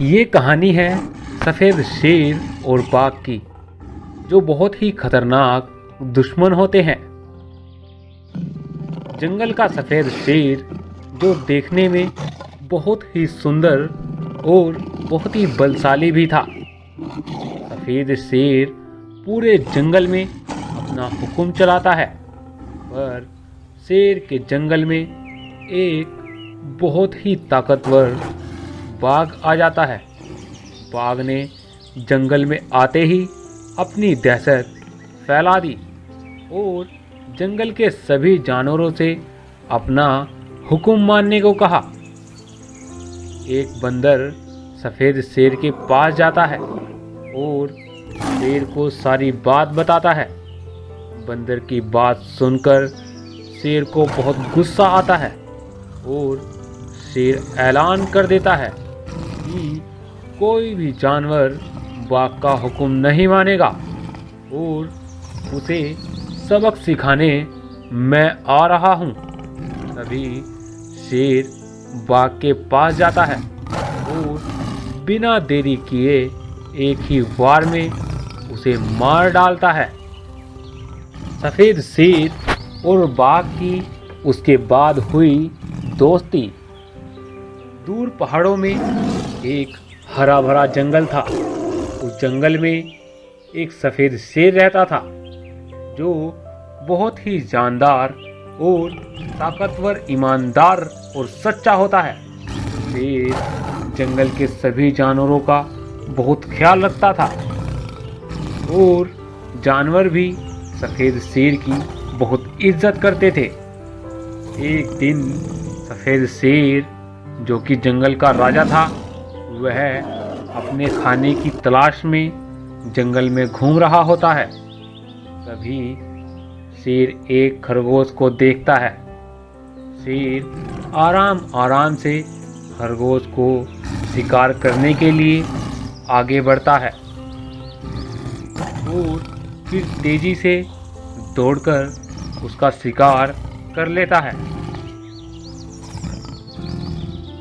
ये कहानी है सफ़ेद शेर और बाघ की, जो बहुत ही खतरनाक दुश्मन होते हैं। जंगल का सफ़ेद शेर, जो देखने में बहुत ही सुंदर और बहुत ही बलशाली भी था। सफ़ेद शेर पूरे जंगल में अपना हुक्म चलाता है, पर शेर के जंगल में एक बहुत ही ताकतवर बाघ आ जाता है। बाघ ने जंगल में आते ही अपनी दहशत फैला दी और जंगल के सभी जानवरों से अपना हुक्म मानने को कहा। एक बंदर सफ़ेद शेर के पास जाता है और शेर को सारी बात बताता है। बंदर की बात सुनकर शेर को बहुत गुस्सा आता है और शेर ऐलान कर देता है कि कोई भी जानवर बाघ का हुक्म नहीं मानेगा और उसे सबक सिखाने मैं आ रहा हूँ। तभी शेर बाघ के पास जाता है और बिना देरी किए एक ही वार में उसे मार डालता है। सफ़ेद शेर और बाघ की उसके बाद हुई दोस्ती। दूर पहाड़ों में एक हरा भरा जंगल था। उस जंगल में एक सफ़ेद शेर रहता था, जो बहुत ही जानदार और ताकतवर, ईमानदार और सच्चा होता है। शेर जंगल के सभी जानवरों का बहुत ख्याल रखता था और जानवर भी सफ़ेद शेर की बहुत इज्जत करते थे। एक दिन सफ़ेद शेर, जो कि जंगल का राजा था, वह अपने खाने की तलाश में जंगल में घूम रहा होता है। तभी शेर एक खरगोश को देखता है। शेर आराम आराम से खरगोश को शिकार करने के लिए आगे बढ़ता है और फिर तेजी से दौड़कर उसका शिकार कर लेता है।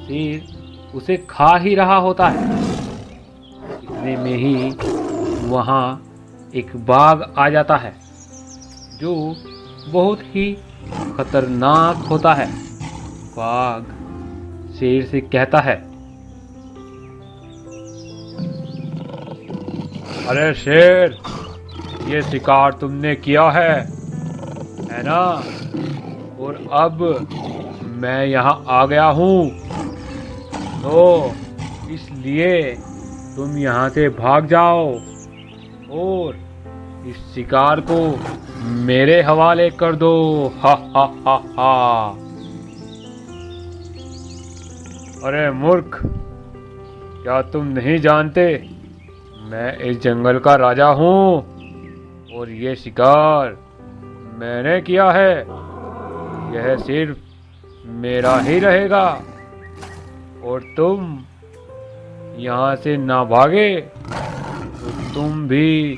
शेर उसे खा ही रहा होता है। इतने में ही वहाँ एक बाघ आ जाता है, जो बहुत ही खतरनाक होता है। बाघ शेर से कहता है, अरे शेर, ये शिकार तुमने किया है ना? और अब मैं यहाँ आ गया हूँ, तो इसलिए तुम यहाँ से भाग जाओ और इस शिकार को मेरे हवाले कर दो। हा हा हा हा। अरे मूर्ख, क्या तुम नहीं जानते मैं इस जंगल का राजा हूँ और ये शिकार मैंने किया है। यह सिर्फ मेरा ही रहेगा और तुम यहाँ से ना भागे तो तुम भी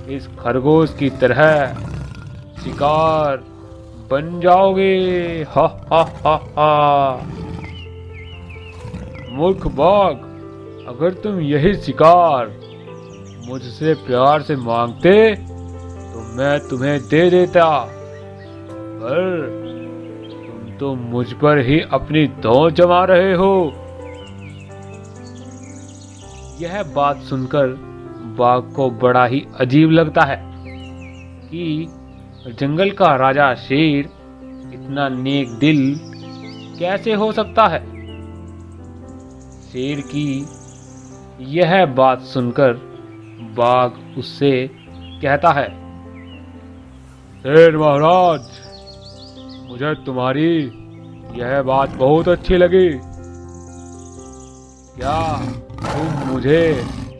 इस खरगोश की तरह शिकार बन जाओगे। हा हा हा हा। मूर्ख बाघ, अगर तुम यही शिकार मुझसे प्यार से मांगते तो मैं तुम्हें दे देता, पर तुम तो मुझ पर ही अपनी दौड़ जमा रहे हो। यह बात सुनकर बाघ को बड़ा ही अजीब लगता है कि जंगल का राजा शेर इतना नेक दिल कैसे हो सकता है। शेर की यह बात सुनकर बाघ उससे कहता है, शेर महाराज, मुझे तुम्हारी यह बात बहुत अच्छी लगी। क्या तुम मुझे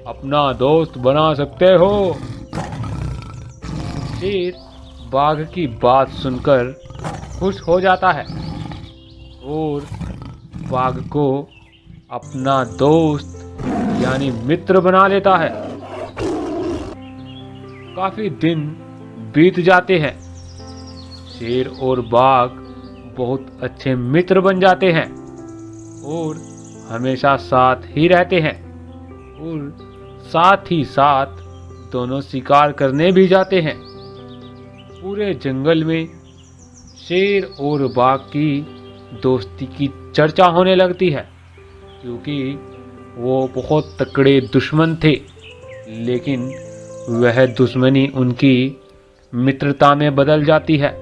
अपना दोस्त बना सकते हो? शेर बाघ की बात सुनकर खुश हो जाता है और बाघ को अपना दोस्त यानी मित्र बना लेता है। काफी दिन बीत जाते हैं। शेर और बाघ बहुत अच्छे मित्र बन जाते हैं और हमेशा साथ ही रहते हैं। और साथ ही साथ दोनों शिकार करने भी जाते हैं। पूरे जंगल में शेर और बाघ की दोस्ती की चर्चा होने लगती है, क्योंकि वो बहुत तगड़े दुश्मन थे, लेकिन वह दुश्मनी उनकी मित्रता में बदल जाती है।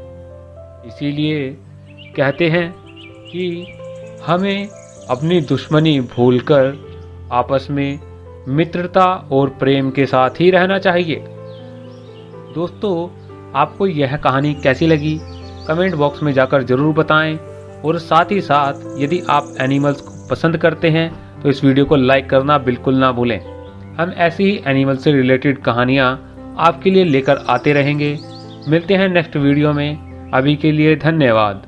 इसीलिए कहते हैं कि हमें अपनी दुश्मनी भूलकर आपस में मित्रता और प्रेम के साथ ही रहना चाहिए। दोस्तों, आपको यह कहानी कैसी लगी कमेंट बॉक्स में जाकर ज़रूर बताएं, और साथ ही साथ यदि आप एनिमल्स को पसंद करते हैं तो इस वीडियो को लाइक करना बिल्कुल ना भूलें। हम ऐसी ही एनिमल से रिलेटेड कहानियाँ आपके लिए लेकर आते रहेंगे। मिलते हैं नेक्स्ट वीडियो में। अभी के लिए धन्यवाद।